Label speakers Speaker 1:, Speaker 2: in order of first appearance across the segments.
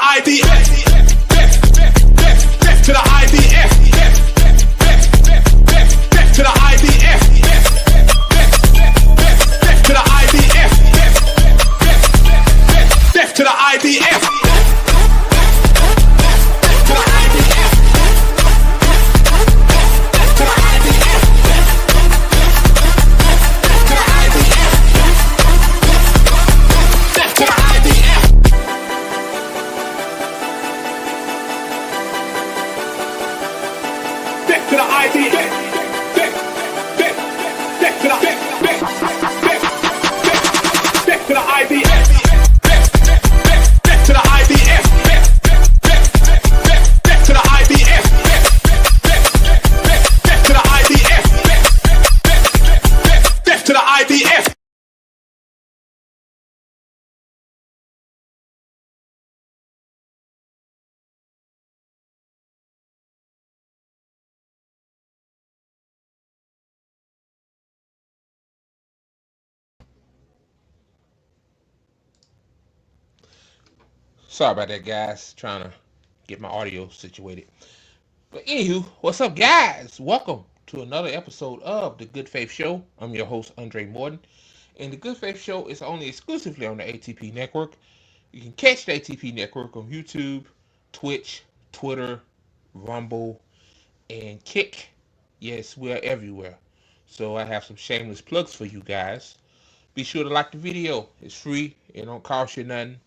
Speaker 1: IDF. Death to the IDF. Death to the IDF. Death to the IDF. Death to the IDF.
Speaker 2: Sorry about that, guys. Trying to get my audio situated. But anywho, what's up, guys? Welcome to another episode of the Good Faith Show. I'm your host, Andre Morton, and the Good Faith Show is only exclusively on the ATP Network. You can catch the ATP Network on YouTube, Twitch, Twitter, Rumble, and Kick. Yes, we're everywhere. So I have some shameless plugs for you guys. Be sure to like the video. It's free. It don't cost you nothing.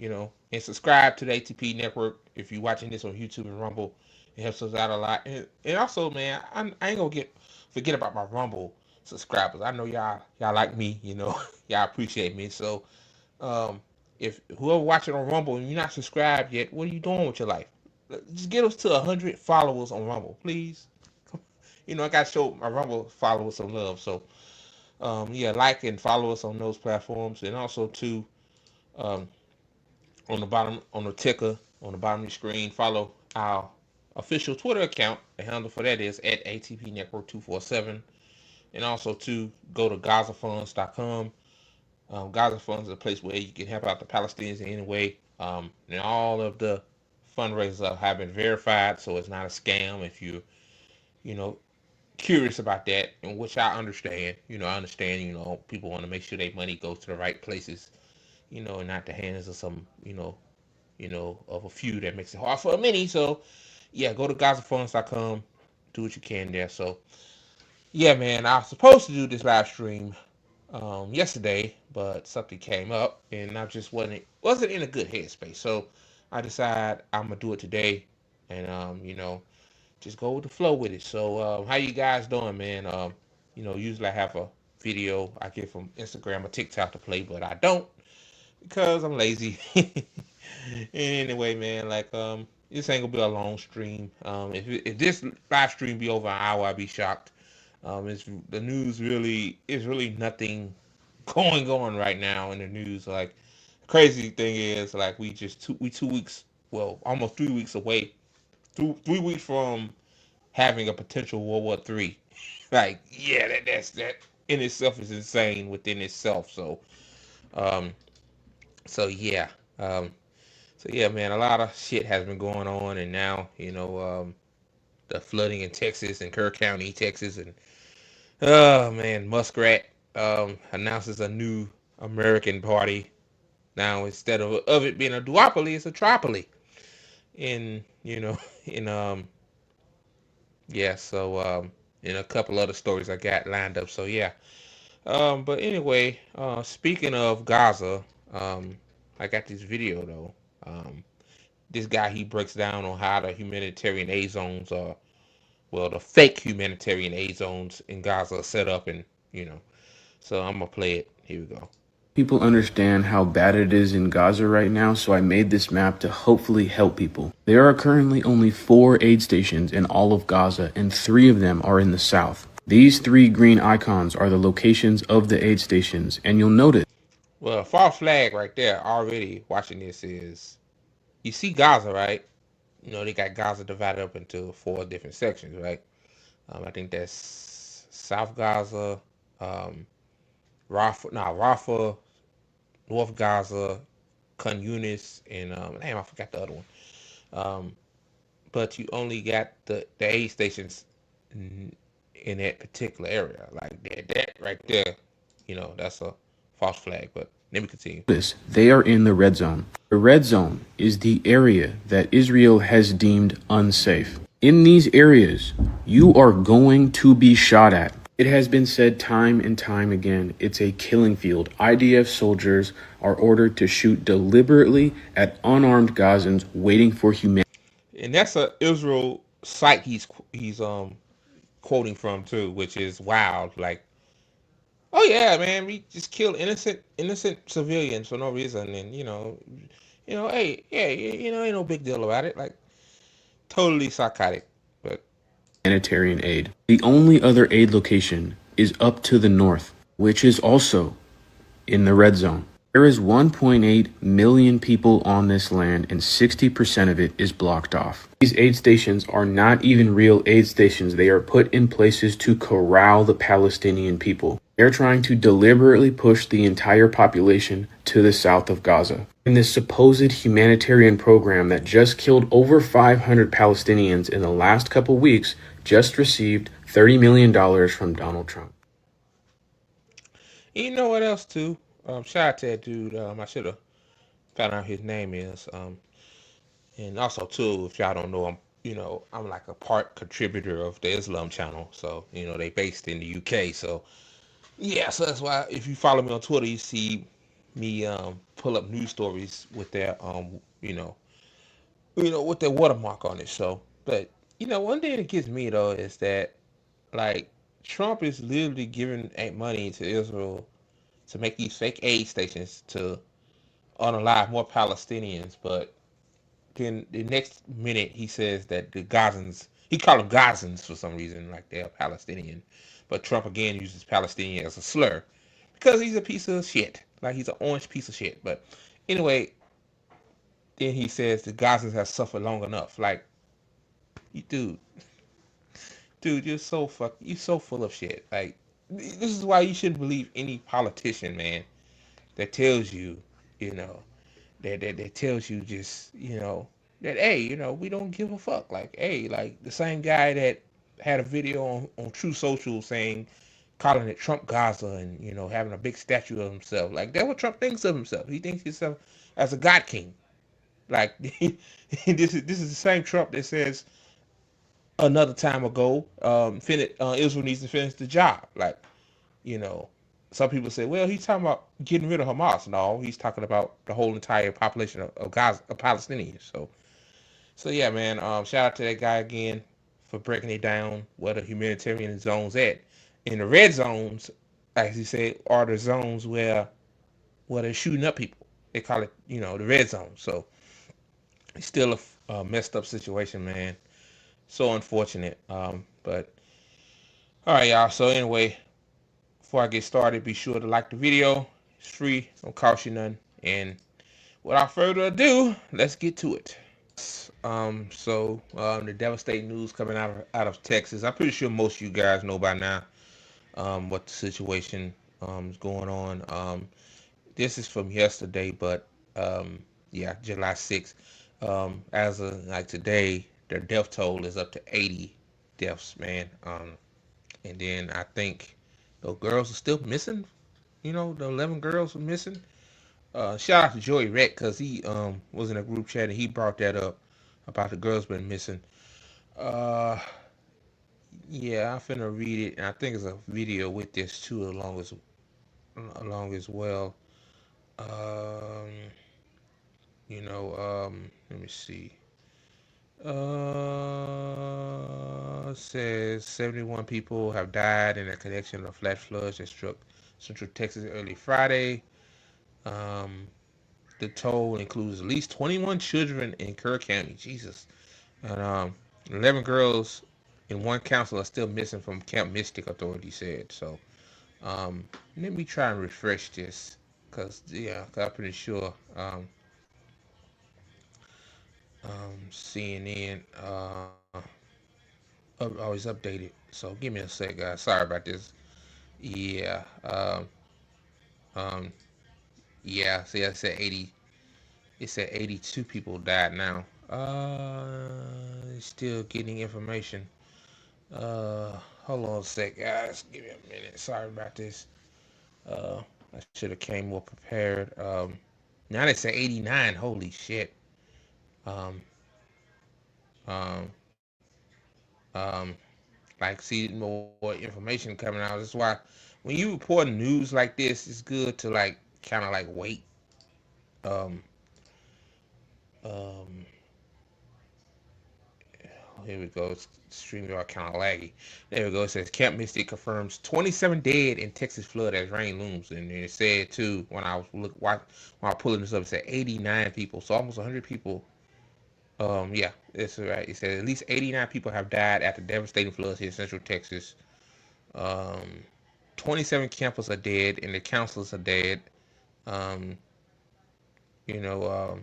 Speaker 2: And subscribe to the ATP network if you're watching this on YouTube and Rumble. It helps us out a lot. And also, man, I ain't gonna forget about my Rumble subscribers. I know y'all like me, y'all appreciate me. So if whoever watching on Rumble and you're not subscribed yet, what are you doing with your life? Just get us to 100 followers on Rumble, please. I gotta show my Rumble followers some love. So yeah, like and follow us on those platforms, and also too. Um, on the bottom, on the ticker, on the bottom of your screen, follow our official Twitter account. The handle for that is at ATP Network 247. And also to go to GazaFunds.com. Gaza Funds is a place where you can help out the Palestinians in any way. And all of the fundraisers have been verified, so it's not a scam. If you know, curious about that, and which I understand. I understand. People want to make sure their money goes to the right places. And not the hands of some, of a few that makes it hard for a many. So, yeah, go to GazaFunds.com, do what you can there. So, yeah, man, I was supposed to do this live stream yesterday, but something came up, and I just wasn't in a good headspace. So, I decided I'm gonna do it today, and just go with the flow with it. So, how you guys doing, man? Usually I have a video I get from Instagram or TikTok to play, but I don't because I'm lazy. Anyway, man, like this ain't gonna be a long stream. If this live stream be over an hour, I'd be shocked. It's the news really is really nothing going on right now in the news. Like, crazy thing is, like, we 2 weeks, well, almost 3 weeks away, 3 weeks from having a potential World War III. Like, yeah, that in itself is insane within itself. Um, so yeah, um, man, a lot of shit has been going on, and now the flooding in Texas and Kerr County, Texas, and oh man, Muskrat announces a new American party. Now instead of it being a duopoly, it's a tripoly. In in yeah, so and a couple other stories I got lined up. So yeah, but anyway, speaking of Gaza, I got this video though. This guy, he breaks down on how the humanitarian aid zones are, well, the fake humanitarian aid zones in Gaza are set up, and so I'm gonna play it. Here we go.
Speaker 3: People understand how bad it is in Gaza right now, so I made this map to hopefully help people. There are currently only 4 aid stations in all of Gaza, and 3 of them are in the south. These 3 green icons are the locations of the aid stations, and you'll notice.
Speaker 2: Well, false flag right there. Already watching this is, you see Gaza, right? They got Gaza divided up into 4 different sections, right? I think that's South Gaza, Rafah, North Gaza, Khan Yunis, and damn, I forgot the other one. Um, but you only got the aid stations in that particular area. Like that right there, that's a false flag. But let me continue.
Speaker 3: Notice they are in the red zone. The red zone is the area that Israel has deemed unsafe. In these areas, you are going to be shot at. It has been said time and time again, it's a killing field. IDF soldiers are ordered to shoot deliberately at unarmed Gazans waiting for humanity.
Speaker 2: And that's a Israel site he's quoting from too, which is wild. Like, oh yeah, man, we just killed innocent civilians for no reason, and hey, yeah, ain't no big deal about it. Like, totally psychotic. But
Speaker 3: Humanitarian aid. The only other aid location is up to the north, which is also in the red zone. There is 1.8 million people on this land and 60% of it is blocked off. These aid stations are not even real aid stations. They are put in places to corral the Palestinian people. They're trying to deliberately push the entire population to the south of Gaza. In this supposed humanitarian program that just killed over 500 Palestinians in the last couple weeks, just received $30 million from Donald Trump.
Speaker 2: you know what else too? Shout out to that dude. I should have found out his name is. And also too, if y'all don't know, I'm like a part contributor of the Islam channel. So they based in the UK. So yeah, so that's why if you follow me on Twitter, you see me pull up news stories with their with their watermark on it. So, but one thing that gets me though is that like Trump is literally giving money to Israel to make these fake aid stations to unalive more Palestinians, but then the next minute he says that the Gazans, he called them Gazans for some reason, like they're Palestinian, but Trump again uses Palestinian as a slur because he's a piece of shit, like he's an orange piece of shit. But anyway, then he says the Gazans have suffered long enough. Like, you, dude, you're so full of shit. Like, this is why you shouldn't believe any politician, man, that tells you, you know, that tells you just, that hey, we don't give a fuck. Like, hey, like the same guy that had a video on True Social saying, calling it Trump Gaza and having a big statue of himself. Like that's what Trump thinks of himself. He thinks himself as a god king. Like this is the same Trump that says another time ago, Israel needs to finish the job. Like, you know, some people say, well, he's talking about getting rid of Hamas. No, he's talking about the whole entire population of Gaza, of Palestinians. So yeah, man. Shout out to that guy again for breaking it down where the humanitarian zones at. In the red zones, as he said, are the zones where they're shooting up people. They call it, the red zone. So it's still a messed up situation, man. So unfortunate. But all right, y'all. So anyway, before I get started, be sure to like the video. It's free, don't cost you nothing. And without further ado, let's get to it. The devastating news coming out of Texas. I'm pretty sure most of you guys know by now what the situation is going on. This is from yesterday, but yeah, July 6th. As of like today, their death toll is up to 80 deaths, man. And then I think the girls are still missing. The 11 girls are missing. Shout out to Joey Rett because he was in a group chat and he brought that up about the girls been missing. Uh, yeah, I'm finna read it, and I think there's a video with this too, along as well. Um, let me see. Says 71 people have died in a connection of flash floods that struck Central Texas early Friday. Um, the toll includes at least 21 children in Kerr County. Jesus. And 11 girls in one council are still missing from Camp Mystic, authorities said. So let me try and refresh this. Because, yeah, I'm pretty sure CNN always updated. So give me a sec, guys. Sorry about this. Yeah. Um, yeah, see, I said 80. It said 82 people died now. Still getting information. Hold on a sec, guys. Give me a minute. Sorry about this. I should have came more prepared. Now they say 89. Holy shit. Um, um, um, like see more information coming out. That's why when you report news like this, it's good to like kind of like wait. Um, um, Here we go. StreamYard kind of laggy. There we go. It says Camp Mystic confirms 27 dead in Texas flood as rain looms, and it said too when I was when I was pulling this up, it said 89 people, so almost 100 people. Yeah, that's right. It said at least 89 people have died after devastating floods here in Central Texas. Um, 27 campers are dead, and the counselors are dead. Um, you know,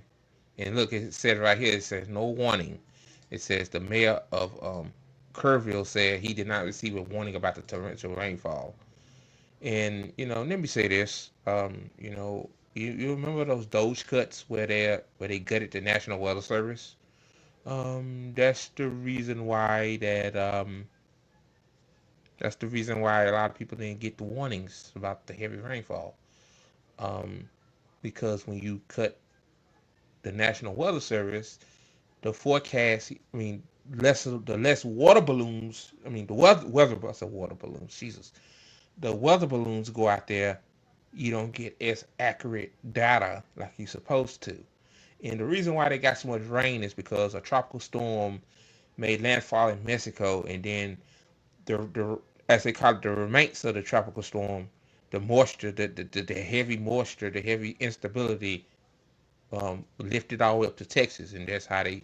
Speaker 2: and look, it said right here. It says no warning. It says the mayor of Kerrville said he did not receive a warning about the torrential rainfall. And let me say this. You remember those Doge cuts where they gutted the National Weather Service? That's the reason why that's the reason why a lot of people didn't get the warnings about the heavy rainfall. Um, because when you cut the National Weather Service, the forecast, I mean, the less water balloons, I mean, the weather, I said water balloons, Jesus. The weather balloons go out there, you don't get as accurate data like you're supposed to. And the reason why they got so much rain is because a tropical storm made landfall in Mexico, and then the as they call it, the remains of the tropical storm, the moisture, the heavy moisture, the heavy instability, lifted all the way up to Texas, and that's how they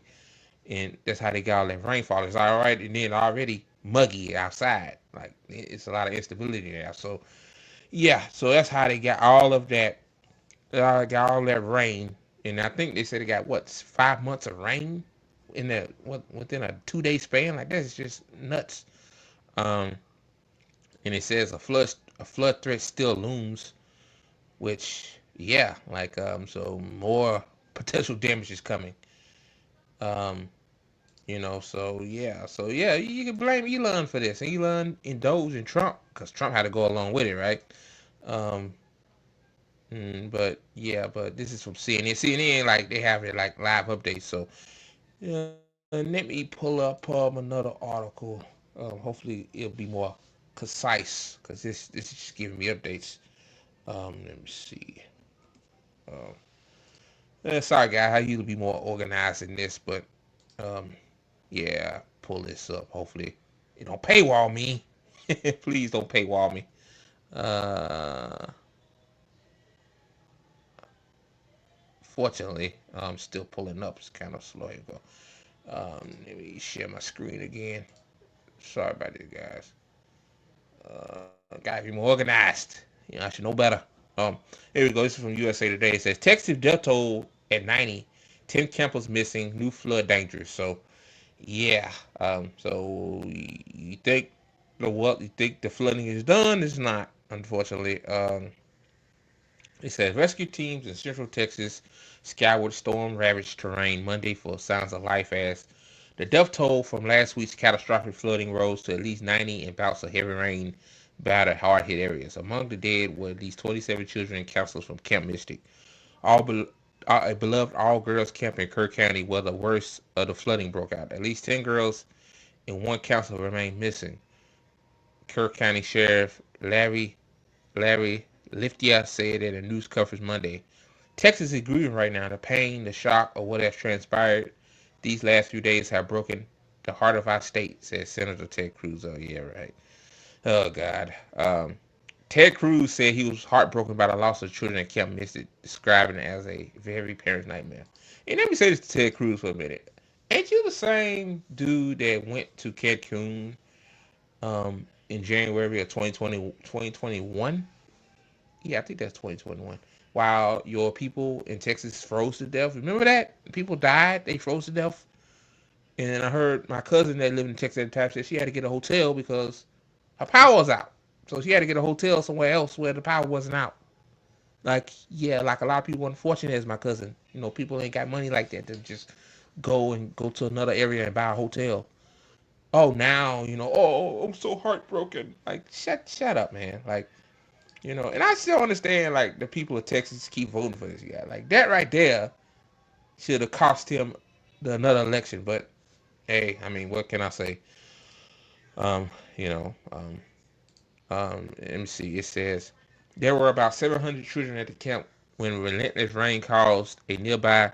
Speaker 2: got all that rainfall. It's all right, and then already muggy outside. Like it's a lot of instability there. So yeah, so that's how they got all of that. Got all that rain, and I think they said they got what 5 months of rain within a 2 day span. Like that's just nuts. Um, and it says a flood threat still looms, which yeah, like so more potential damage is coming. Um, so yeah, you can blame Elon for this, and Elon indulged in Trump because Trump had to go along with it, right? Um, but this is from CNN. CNN, like they have it like live updates. So yeah, let me pull up another article. Hopefully it'll be more concise because this is just giving me updates. Let me see. Um, Sorry, guys, I usually be more organized than this, but um, yeah, pull this up. Hopefully, it don't paywall me. Please don't paywall me. Uh, Fortunately, I'm still pulling up. It's kind of slow. Here we go. Let me share my screen again. Sorry about this, guys. Gotta be more organized. I should know better. Here we go. This is from USA Today. It says Texas death toll at 90. 10 campers missing. New flood dangerous. So yeah. So you think you think the flooding is done? It's not, unfortunately. It says rescue teams in central Texas scoured storm ravaged terrain Monday for signs of life as the death toll from last week's catastrophic flooding rose to at least 90 in bouts of heavy rain battered hard hit areas. Among the dead were at least 27 children and counselors from Camp Mystic, all a beloved all girls camp in Kerr County where the worst of the flooding broke out. At least 10 girls and one counselor remain missing. Kerr County Sheriff Larry Liftia said in a news conference Monday. Texas is grieving right now. The pain, the shock of what has transpired these last few days have broken the heart of our state, said Senator Ted Cruz. Oh, yeah, right. Oh, God. Ted Cruz said he was heartbroken by the loss of children at Camp Mystic, describing it as a very parent's nightmare. And let me say this to Ted Cruz for a minute. Ain't you the same dude that went to Cancun in January of 2021? Yeah, I think that's 2021. While your people in Texas froze to death. Remember that? People died, they froze to death. And then I heard my cousin that lived in Texas at the time said she had to get a hotel because her power was out. So she had to get a hotel somewhere else where the power wasn't out. Like, yeah, like a lot of people unfortunate as my cousin. People ain't got money like that to just go to another area and buy a hotel. Oh, now, oh, I'm so heartbroken. Like, shut up, man. Like, and I still understand, like, the people of Texas keep voting for this guy. Like, that right there should have cost him another election. But, hey, I mean, what can I say? Um, you know, um, let me see. It says there were about 700 children at the camp when relentless rain caused a nearby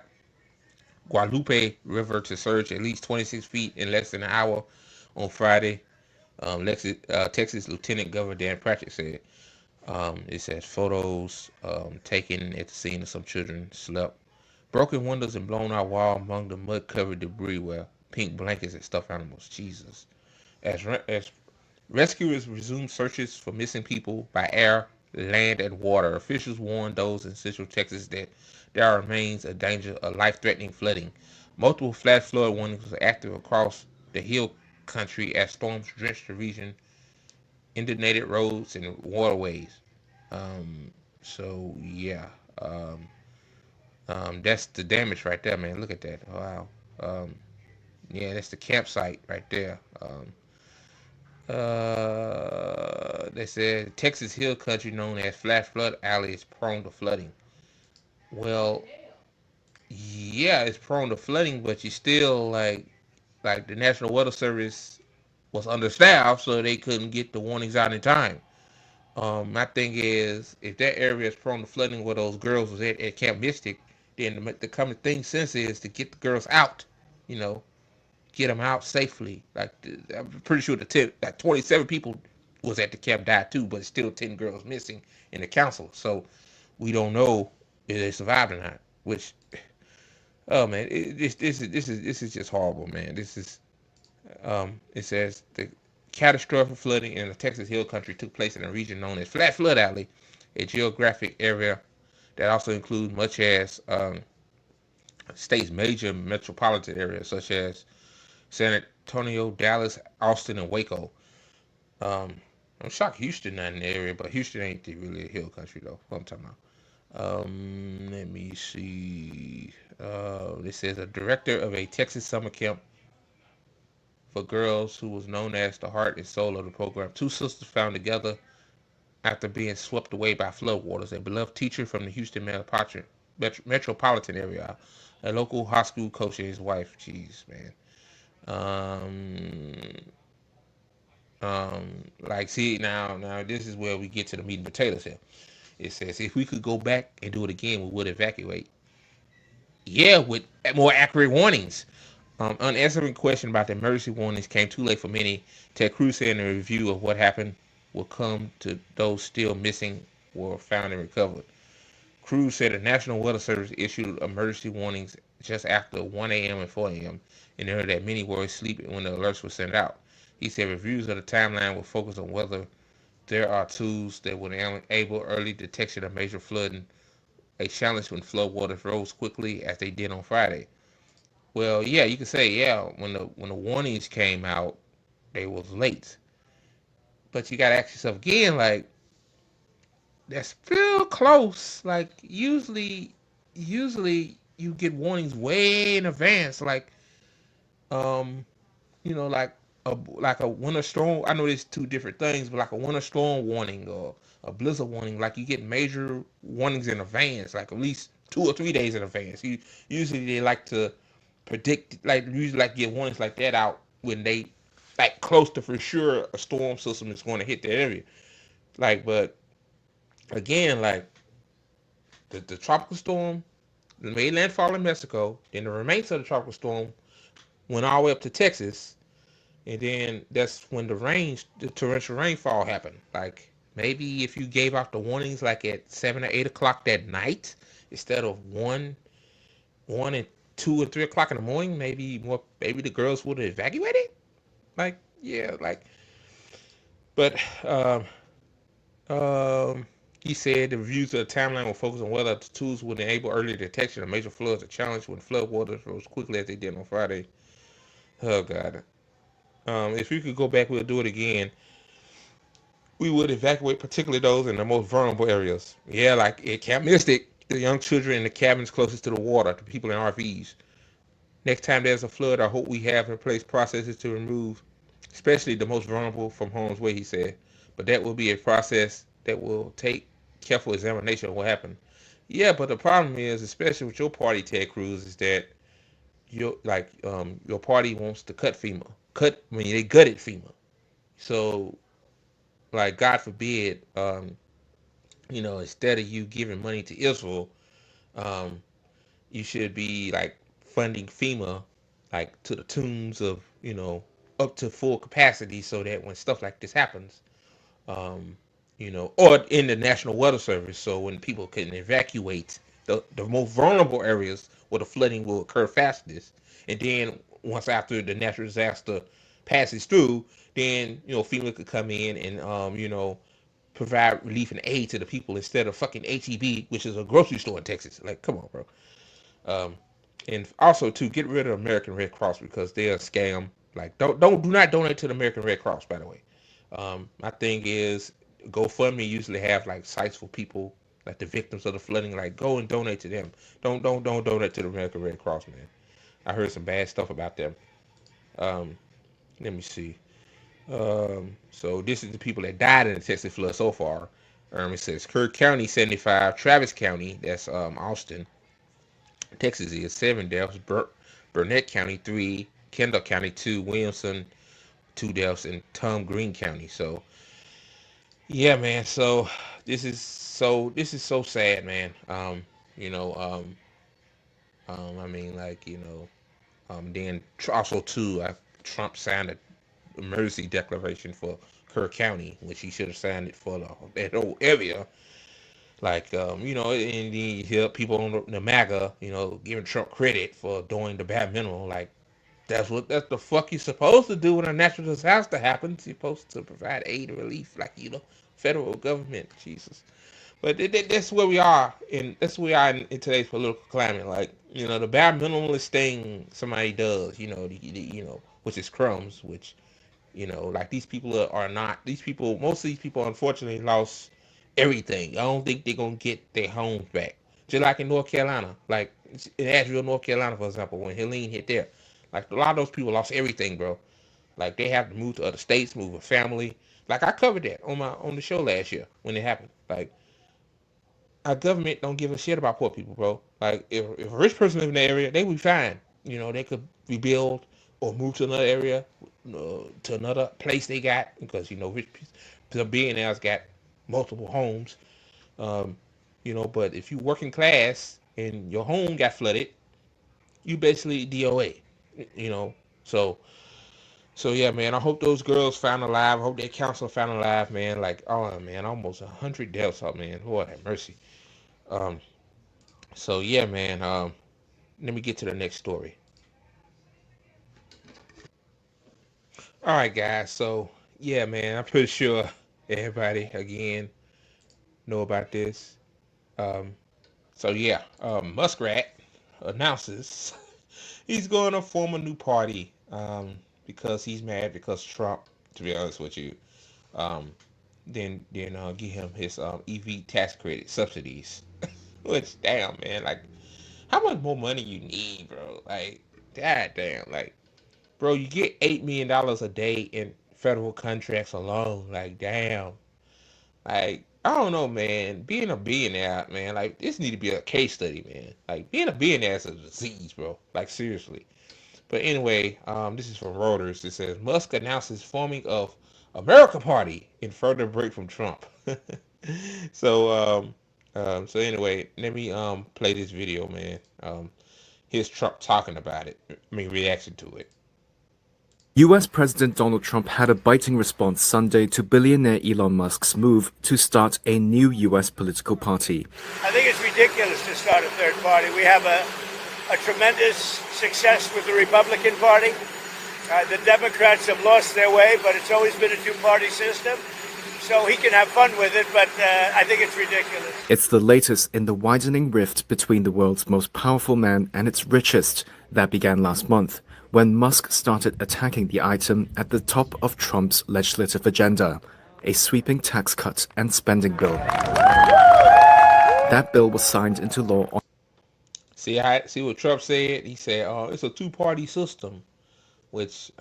Speaker 2: Guadalupe River to surge at least 26 feet in less than an hour on Friday. Texas Lieutenant Governor Dan Pratchett said. It says photos taken at the scene of some children slept. Broken windows and blown out wall among the mud-covered debris were pink blankets and stuffed animals. Jesus. As rescuers resumed searches for missing people by air, land, and water, officials warned those in Central Texas that there remains a danger of life-threatening flooding. Multiple flash flood warnings were active across the hill country as storms drenched the region, inundated roads and waterways. Um, so yeah, um, that's the damage right there, man. Look at that. Wow. Um, yeah, that's the campsite right there. They said Texas Hill Country, known as Flash Flood Alley, is prone to flooding. Well, yeah, it's prone to flooding, but you still like the National Weather Service was understaffed, so they couldn't get the warnings out in time. My thing is, if that area is prone to flooding where those girls was at Camp Mystic, then the common thing since is to get the girls out, you know, get them out safely. Like, I'm pretty sure like 27 people was at the camp died too, but still 10 girls missing in the council. So we don't know if they survived or not. Which, oh man, this is just horrible, man. It says the catastrophic flooding in the Texas Hill Country took place in a region known as Flat Flood Alley, a geographic area that also includes much as state's major metropolitan areas such as San Antonio, Dallas, Austin, and Waco. Um, I'm shocked Houston not in the area, but Houston ain't really a hill country though. What I'm talking about. Let me see. It says a director of a Texas summer camp for girls who was known as the heart and soul of the program. Two sisters found together after being swept away by floodwaters. A beloved teacher from the Houston metropolitan area, a local high school coach, and his wife. Jeez, man. Like, see, now this is where we get to the meat and potatoes here. It says if we could go back and do it again, we would evacuate. Yeah, with more accurate warnings. Unanswering question about the emergency warnings came too late for many. Ted Cruz said in a review of what happened will come to those still missing were found and recovered. Cruz said the National Weather Service issued emergency warnings just after 1 a.m. and 4 a.m. and noted that many were asleep when the alerts were sent out. He said reviews of the timeline will focus on whether there are tools that would enable early detection of major flooding, a challenge when floodwaters rose quickly as they did on Friday. Well, yeah, you could say, yeah, when the warnings came out, they was late. But you gotta ask yourself again, like, that's still close. Like, usually you get warnings way in advance. Like, um, like a winter storm. I know there's two different things, but like a winter storm warning or a blizzard warning, like you get major warnings in advance, like at least 2 or 3 days in advance. Usually they like to predict, like usually like get warnings like that out when they like close to for sure a storm system is going to hit that area. Like, but again, like the tropical storm made landfall in Mexico, then the remains of the tropical storm went all the way up to Texas. And then that's when the torrential rainfall happened. Like maybe if you gave out the warnings like at 7 or 8 o'clock that night instead of one and 2 or 3 o'clock in the morning, maybe the girls would have evacuated. Like yeah, like but um, he said the reviews of the timeline will focus on whether the tools would enable early detection of major floods, a challenge when floodwaters rose quickly as they did on Friday. Oh God. If we could go back, we'll do it again. we would evacuate particularly those in the most vulnerable areas. Yeah, like at Camp Mystic, the young children in the cabins closest to the water, the people in RVs. Next time there's a flood, I hope we have in place processes to remove, especially the most vulnerable from harm's way, he said. But that will be a process that will take careful examination of what happened. Yeah, but the problem is, especially with your party, Ted Cruz, is that your party wants to cut FEMA. They gutted FEMA. So like God forbid, instead of you giving money to Israel, um, you should be like funding FEMA like to the tunes of up to full capacity so that when stuff like this happens, um, or in the National Weather Service, so when people can evacuate the most vulnerable areas where the flooding will occur fastest, and then once after the natural disaster passes through, then FEMA could come in and provide relief and aid to the people instead of fucking HEB, which is a grocery store in Texas. Like, come on, bro. Um, and also to get rid of American Red Cross because they're a scam. Like, do not donate to the American Red Cross. By the way, my thing is GoFundMe usually have like sites for people like the victims of the flooding. Like, go and donate to them. Don't donate to the American Red Cross, man. I heard some bad stuff about them. Um, Let me see. So this is the people that died in the Texas flood so far. It says Kirk County 75, Travis County, that's Austin, Texas is 7 deaths, Burnett County 3, Kendall County 2, Williamson 2 deaths, and Tom Green County. So yeah, man. So this is so sad, man. You know, I mean, like then also too, Trump signed a emergency declaration for Kirk County, which he should have signed it for that whole area. Like, and you hear people on the MAGA, giving Trump credit for doing the bare minimum. Like, that's the fuck you're supposed to do when a natural disaster happens. You're supposed to provide aid and relief, like, federal government. Jesus. But that's where we are, and that's where we are in today's political climate. Like, the bare minimalist thing somebody does, which is crumbs, which like these people are not. These people, most of these people, unfortunately, lost everything. I don't think they're gonna get their homes back. Just like in North Carolina, like in Asheville, North Carolina, for example, when Helene hit there, like a lot of those people lost everything, bro. Like they have to move to other states, move with family. Like I covered that on the show last year when it happened. Like our government don't give a shit about poor people, bro. Like if a rich person live in the area, they would be fine. They could rebuild or move to another area, to another place they got because rich the billionaires got multiple homes. Um, but if you working class and your home got flooded, you basically DOA. You know, so yeah, man. I hope those girls found alive. I hope their counselor found alive, man. Like, oh man, almost 100 deaths up, man. Lord have mercy. Um, so yeah, man. Let me get to the next story. All right, guys. So yeah, man. I'm pretty sure everybody again know about this. Um, so yeah, Muskrat announces he's going to form a new party because he's mad because Trump, to be honest with you, um, then give him his EV tax credit subsidies. Which damn man, like how much more money you need, bro? Like god damn, like bro, you get $8 million a day in federal contracts alone. Like damn, like I don't know, man. Being a billionaire, man, like this need to be a case study, man. Like being a billionaire is a disease, bro. Like seriously. But anyway, this is from Reuters. It says Musk announces forming of America Party in further break from Trump. so so anyway, let me play this video, man. Here's Trump talking about it. I mean, reaction to it.
Speaker 4: US President Donald Trump had a biting response Sunday to billionaire Elon Musk's move to start a new US political party.
Speaker 5: I think it's ridiculous to start a third party. We have a tremendous success with the Republican Party. The Democrats have lost their way, but it's always been a two-party system. So he can have fun with it, but I think it's ridiculous.
Speaker 4: It's the latest in the widening rift between the world's most powerful man and its richest that began last month, when Musk started attacking the item at the top of Trump's legislative agenda, a sweeping tax cut and spending bill. That bill was signed into law on
Speaker 2: See what Trump said? He said, it's a two-party system, which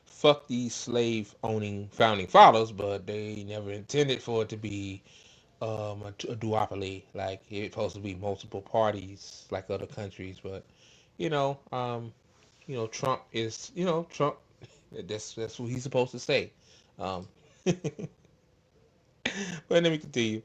Speaker 2: fuck these slave-owning founding fathers, but they never intended for it to be a duopoly. Like it's supposed to be multiple parties like other countries, but you know, um, Trump is, Trump. That's what he's supposed to say. Um, but let me continue.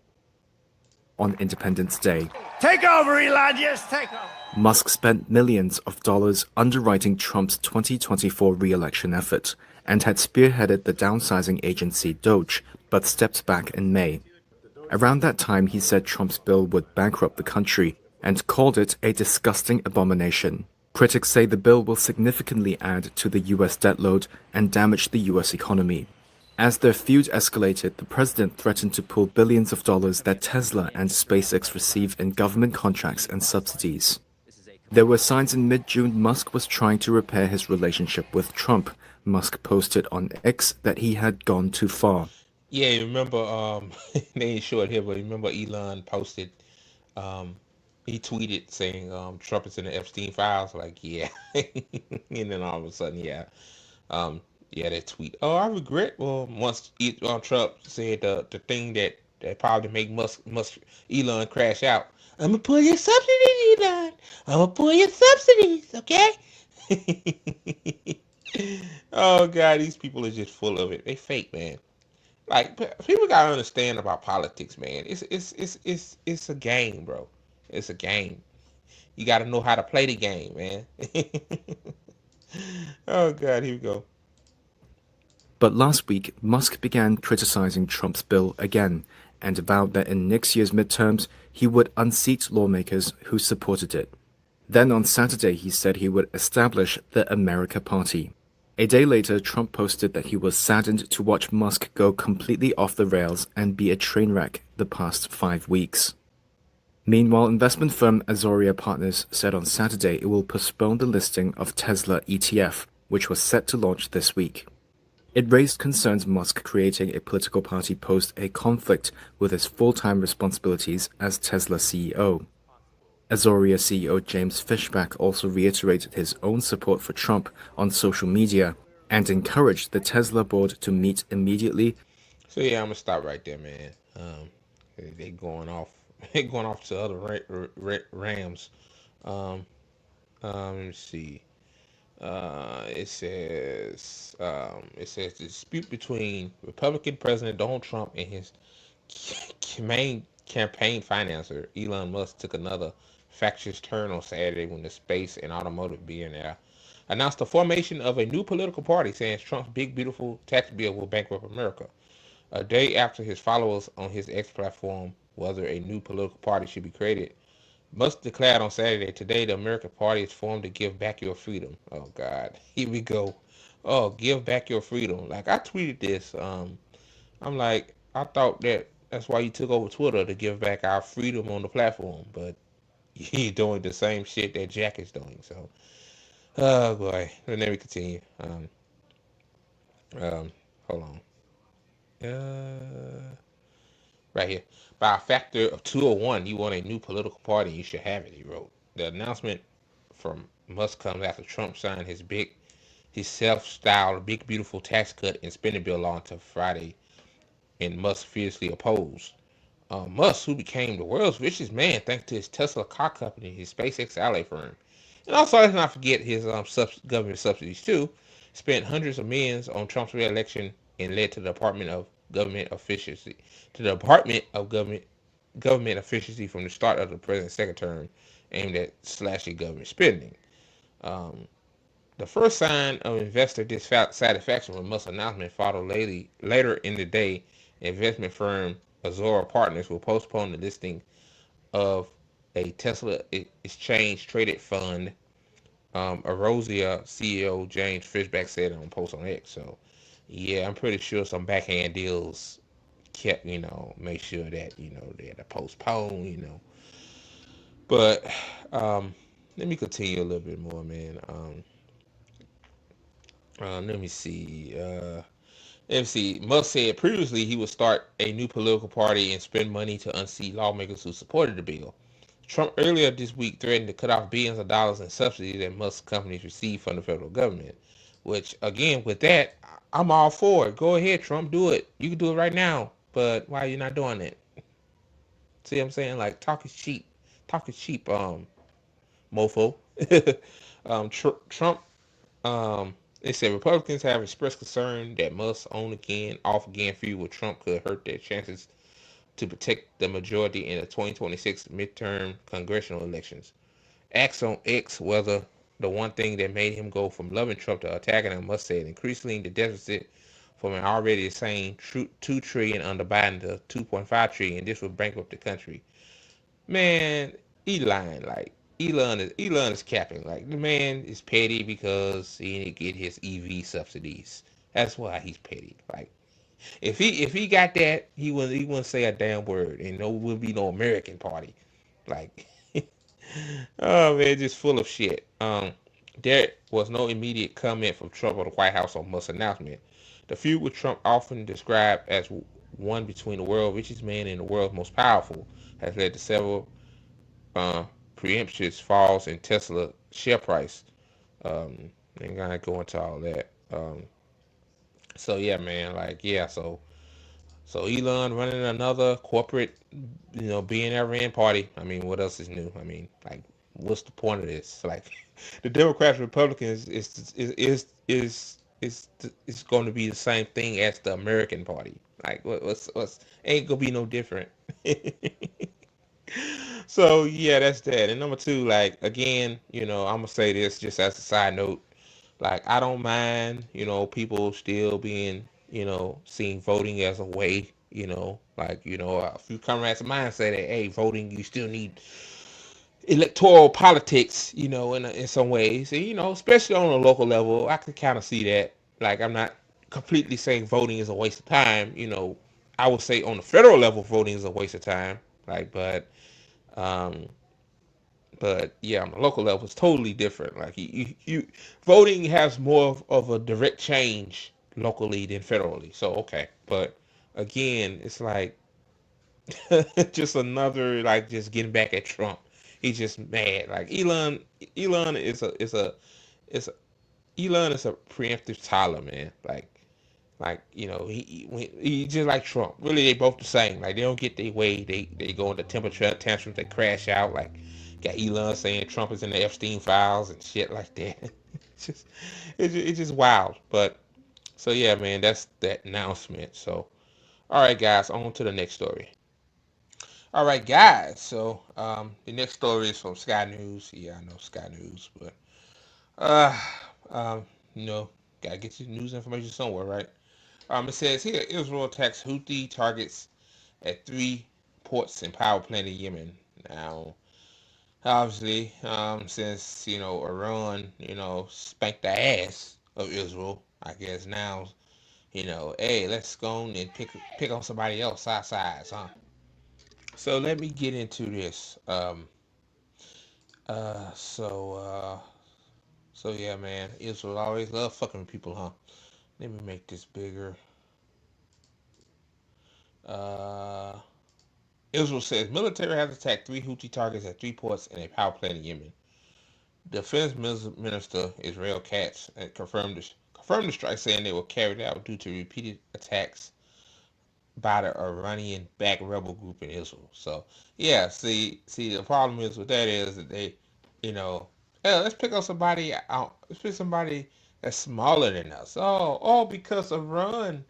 Speaker 4: Independence Day.
Speaker 5: Take over, Elon. Yes, take over.
Speaker 4: Musk spent millions of dollars underwriting Trump's 2024 re-election effort and had spearheaded the downsizing agency Doge, but stepped back in May. Around that time, he said Trump's bill would bankrupt the country and called it a disgusting abomination. Critics say the bill will significantly add to the U.S. debt load and damage the U.S. economy. As their feud escalated, the president threatened to pull billions of dollars that Tesla and SpaceX receive in government contracts and subsidies. There were signs in mid-June Musk was trying to repair his relationship with Trump. Musk posted on X that he had gone too far.
Speaker 2: Yeah, remember, they ain't show it here, but remember Elon posted, he tweeted saying Trump is in the Epstein files. Like, yeah. And then all of a sudden, yeah. That tweet. Oh, I regret. Well, once Trump said the thing that probably make Elon crash out. I'm gonna pull your subsidies, Elon. I'm gonna pull your subsidies, okay? Oh God, these people are just full of it. They fake, man. Like people gotta understand about politics, man. It's a game, bro. It's a game. You gotta know how to play the game, man. Oh God, here we go.
Speaker 4: But last week, Musk began criticizing Trump's bill again and vowed that in next year's midterms, he would unseat lawmakers who supported it. Then on Saturday, he said he would establish the America Party. A day later, Trump posted that he was saddened to watch Musk go completely off the rails and be a train wreck the past 5 weeks. Meanwhile, investment firm Azoria Partners said on Saturday it will postpone the listing of Tesla ETF, which was set to launch this week. It raised concerns Musk creating a political party posed a conflict with his full-time responsibilities as Tesla CEO. Azoria CEO James Fishback also reiterated his own support for Trump on social media and encouraged the Tesla board to meet immediately.
Speaker 2: So yeah, I'm gonna stop right there, man. They going off. They going off to other Rams. Let me see. It says the dispute between Republican President Donald Trump and his main campaign financer Elon Musk took another factious turn on Saturday when the space and automotive billionaire announced the formation of a new political party, saying Trump's big beautiful tax bill will bankrupt America. A day after his followers on his X platform whether a new political party should be created, Musk declared on Saturday, today the American Party is formed to give back your freedom. Oh God, here we go. Oh, give back your freedom. Like I tweeted this. I'm like, I thought that's why you took over Twitter to give back our freedom on the platform, but you're doing the same shit that Jack is doing. So, oh boy, let me continue. Hold on. Right here. By a factor of 201, you want a new political party, you should have it, he wrote. The announcement from Musk comes after Trump signed his self-styled big beautiful tax cut and spending bill law until Friday, and Musk fiercely opposed. Musk, who became the world's richest man thanks to his Tesla car company, his SpaceX ally firm, and also let's not forget his government subsidies too, spent hundreds of millions on Trump's re-election and led to the Department of Government Efficiency, government efficiency from the start of the president's second term, aimed at slashing government spending. Um, the first sign of investor dissatisfaction with Musk's announcement followed later in the day. Investment firm Azora Partners will postpone the listing of a Tesla exchange traded fund. Arosia CEO James Fishback said on a post on X. So, yeah, I'm pretty sure some backhand deals kept, make sure that, they had to postpone, But let me continue a little bit more, man. Let me see. Let's see. Musk said previously he would start a new political party and spend money to unseat lawmakers who supported the bill. Trump earlier this week threatened to cut off billions of dollars in subsidies that Musk companies receive from the federal government. Which, again, with that, I'm all for it. Go ahead, Trump, do it. You can do it right now. But why are you not doing it? See what I'm saying? Like, talk is cheap. Talk is cheap, mofo. Trump, they said Republicans have expressed concern that Musk off-again feud with Trump could hurt their chances to protect the majority in the 2026 midterm congressional elections. Asked on X whether the one thing that made him go from loving Trump to attacking him, Musk said increasingly the deficit from an already insane $2 trillion under Biden to $2.5 trillion. This would bankrupt the country. Man, he lying. Like Elon is capping. Like the man is petty because he didn't get his EV subsidies. That's why he's petty. Like if he got that, he wouldn't say a damn word, and there would be no American party. Like oh man, just full of shit. There was no immediate comment from Trump or the White House on Musk's announcement. The feud with Trump, often described as one between the world's richest man and the world's most powerful, has led to several uh, preemptive falls in Tesla share price. Ain't gonna go into all that. So yeah, man, like yeah, so Elon running another corporate, billionaire ran party. I mean, what else is new? I mean, like, what's the point of this? Like, the Democrats, Republicans is going to be the same thing as the American Party. Like, what's ain't gonna be no different. So yeah, that's that. And number two, like again, I'm gonna say this just as a side note. Like I don't mind, people still being, seeing voting as a way, like, a few comrades of mine say that, hey, voting, you still need electoral politics, in some ways. And, especially on a local level, I can kind of see that. Like I'm not completely saying voting is a waste of time, I would say on the federal level, voting is a waste of time. Like, um, but yeah, on the local level, it's totally different. Like voting has more of a direct change locally than federally. So okay, but again, it's like just another like just getting back at Trump. He's just mad. Like Elon is a Elon is a preemptive Tyler, man. Like he just like Trump. Really, they both the same. Like they don't get their way. They go into temperature tantrums. They crash out. Like got Elon saying Trump is in the Epstein files and shit like that. It's just wild. But so yeah, man, that's that announcement. So all right, guys, on to the next story. All right, guys. So the next story is from Sky News. Yeah, I know Sky News, but uh, um, you know, gotta get your news information somewhere, right? It says here Israel attacks Houthi targets at three ports and power plant in Yemen. Now, obviously, since Iran, spanked the ass of Israel, I guess now, hey, let's go on and pick on somebody else our size, huh? So let me get into this. Uh, so, uh, so yeah, man, Israel always love fucking with people, huh? Let me make this bigger. Uh, Israel says military has attacked three Houthi targets at three ports and a power plant in Yemen. Defense Minister Israel Katz confirmed the strike, saying they were carried out due to repeated attacks by the Iranian-backed rebel group in Israel. So yeah, see, the problem is with that is that they, you know, hey, let's pick up somebody out. Let's pick somebody that's smaller than us. Oh, because of Iran,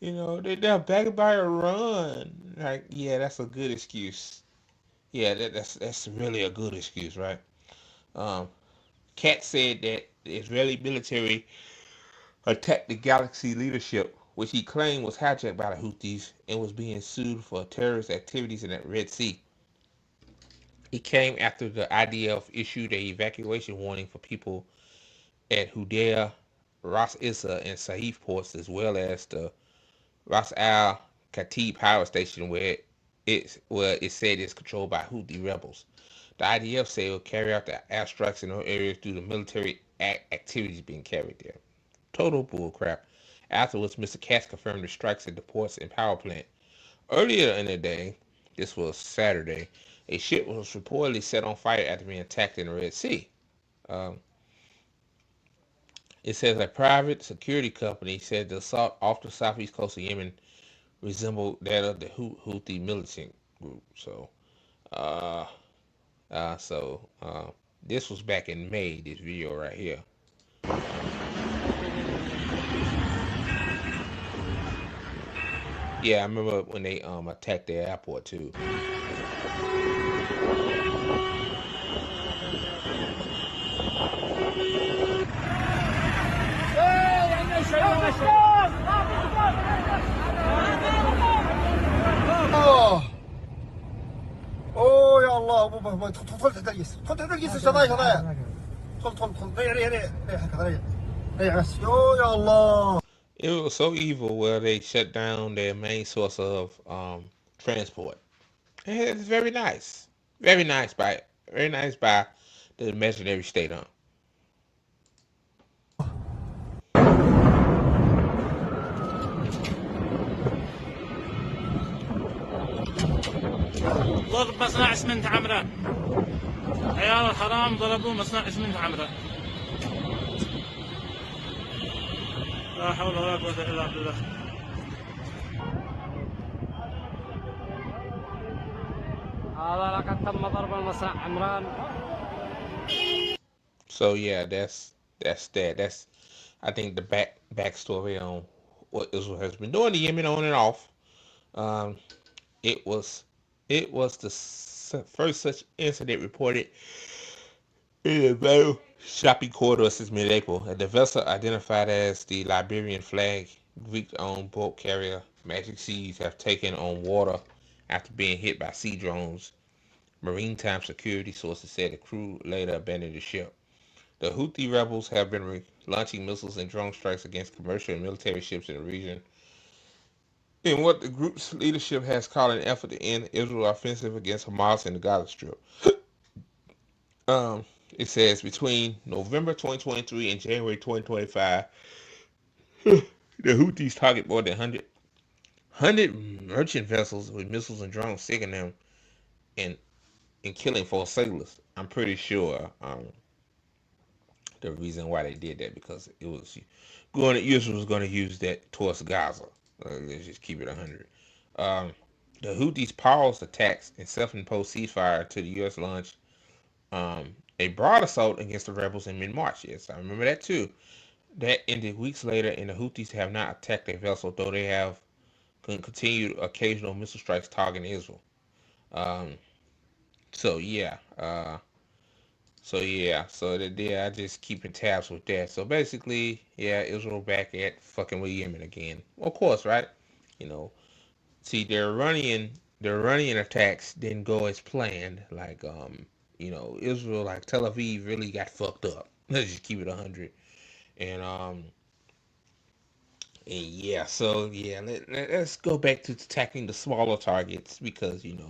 Speaker 2: they're backed by Iran. Like, yeah, that's a good excuse. Yeah, that's really a good excuse, right? Um, Kat said that the Israeli military attacked the Galaxy leadership, which he claimed was hijacked by the Houthis and was being sued for terrorist activities in the Red Sea. It came after the IDF issued an evacuation warning for people at Hudaydah, Ras Issa, and Saif ports, as well as the Ras Al Khatib power station, where it said it's controlled by Houthi rebels. The IDF said it will carry out the airstrikes in those areas due to military activities being carried there. Total bullcrap. Afterwards, Mr. Katz confirmed the strikes at the ports and power plant. Earlier in the day, this was Saturday, a ship was reportedly set on fire after being attacked in the Red Sea. Um, it says a private security company said the assault off the southeast coast of Yemen resembled that of the Houthi militant group. Uh, so this was back in May. This video right here. Yeah, I remember when they attacked the airport too.
Speaker 6: اوه يا الله طول تحت الجسر شظايا طول ريح بس يا الله.
Speaker 2: It was so evil where they shut down their main source of transport. And it's very nice by the imaginary state.
Speaker 7: ضرب مصنع اسمنت عمران. عيال الحرام ضربوا مصنع اسمنت عمران. لا حول ولا قوة إلا بالله. هذا لقد تم ضرب المصنع عمران.
Speaker 2: So yeah, that's that. That's I think the backstory on what Israel has been doing to Yemen on and off. Um, it was the first such incident reported in a very shopping corridor since mid-April. The vessel, identified as the Liberian flag Greek-owned bulk carrier Magic Seas, have taken on water after being hit by sea drones. Maritime security sources said the crew later abandoned the ship. The Houthi rebels have been launching missiles and drone strikes against commercial and military ships in the region in what the group's leadership has called an effort to end Israel's offensive against Hamas in the Gaza Strip. It says between November 2023 and January 2025, the Houthis target more than 100 merchant vessels with missiles and drones, sinking them and killing 4 sailors. I'm pretty sure the reason why they did that because it was Israel was going to use that towards Gaza. Let's just keep it 100. The Houthis paused attacks and self-imposed ceasefire to the U.S. launched a broad assault against the rebels in mid-March. Yes, I remember that too. That ended weeks later, and the Houthis have not attacked a vessel, though they have continued occasional missile strikes targeting Israel. So they're just keeping tabs with that. So basically, yeah, Israel back at fucking with Yemen again. Of course, right? See, their Iranian attacks didn't go as planned. Like, Israel, like Tel Aviv, really got fucked up. Let's just keep it 100. And yeah, so yeah, let's go back to attacking the smaller targets because we're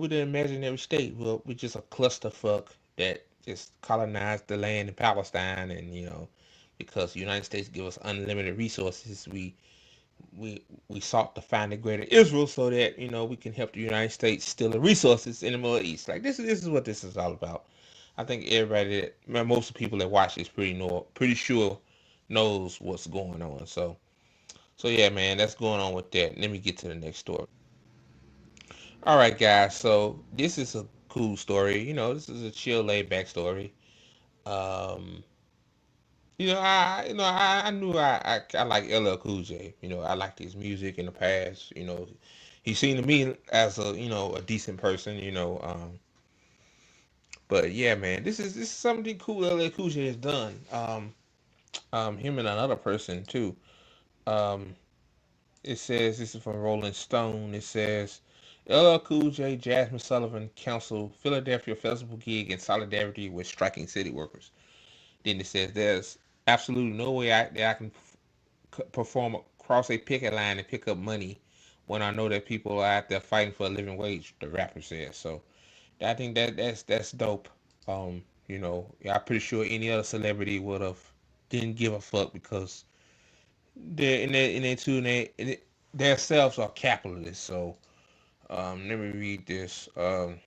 Speaker 2: the imaginary state. Well, we're just a clusterfuck that just colonized the land in Palestine, and because the United States give us unlimited resources, we sought to find a greater Israel so that we can help the United States steal the resources in the Middle East. Like this is what this is all about. I think most of the people that watch this pretty sure knows what's going on. So yeah, man, that's going on with that. Let me get to the next story. All right, guys. So this is a cool story. This is a chill, laid back story. Um, I knew I like LL Cool J. I liked his music in the past. He seemed to me as a decent person. But yeah, man, this is something cool LL Cool J has done. Him and another person too. Um, it says this is from Rolling Stone. It says LL Cool J, Jasmine Sullivan cancel Philadelphia festival gig in solidarity with striking city workers. Then it says there's absolutely no way that I can perform across a picket line and pick up money when I know that people are out there fighting for a living wage. The rapper says so. I think that's dope. I'm pretty sure any other celebrity would have didn't give a fuck because their selves are capitalists. So let me read this. Um,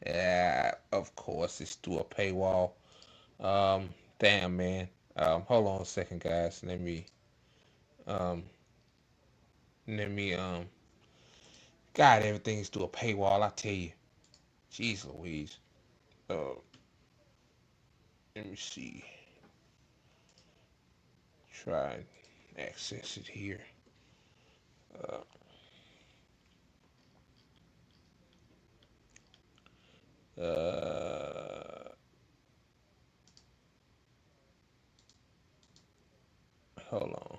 Speaker 2: yeah, of course it's through a paywall. Um, damn man. Hold on a second, guys. Um, let me God, everything's through a paywall. I tell you, jeez Louise. Uh, let me see. Try and access it here. Uh, uh, hold on.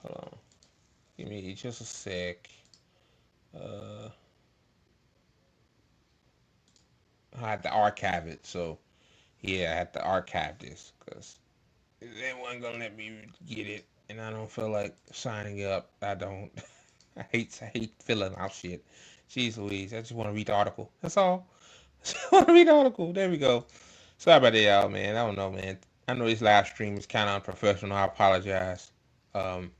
Speaker 2: Hold on. Give me just a sec. Uh, I had to archive it, so yeah, I had to archive this because they wasn't gonna let me get it, and I don't feel like signing up. I don't. I hate filling out shit. Jeez Louise, I just want to read the article. That's all. Just want to read the article. There we go. Sorry about that, y'all, man. I don't know, man. I know this live stream is kind of unprofessional. I apologize. Um,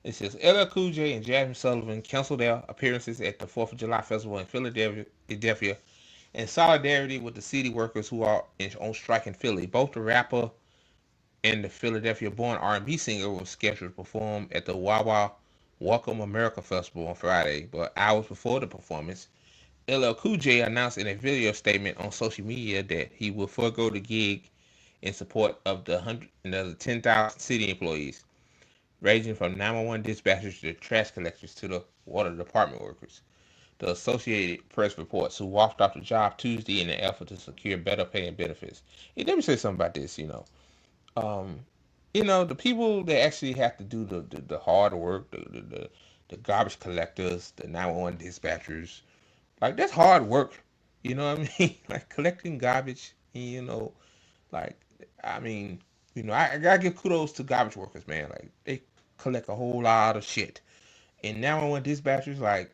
Speaker 2: it says LL Cool J and Jasmine Sullivan canceled their appearances at the 4th of July Festival in Philadelphia in solidarity with the city workers who are on strike in Philly. Both the rapper and the Philadelphia-born R&B singer were scheduled to perform at the Wawa Welcome America Festival on Friday, but hours before the performance, LL Cool J announced in a video statement on social media that he will forego the gig in support of the 10,000 city employees, ranging from 911 dispatchers to trash collectors to the water department workers. The Associated Press reports who walked off the job Tuesday in an effort to secure better pay and benefits. Hey, let me say something about this. Um, the people that actually have to do the hard work, the garbage collectors, the 911 dispatchers, like that's hard work. You know what I mean? Like collecting garbage. Like I mean, I gotta give kudos to garbage workers, man. Like they collect a whole lot of shit. And 911 dispatchers, like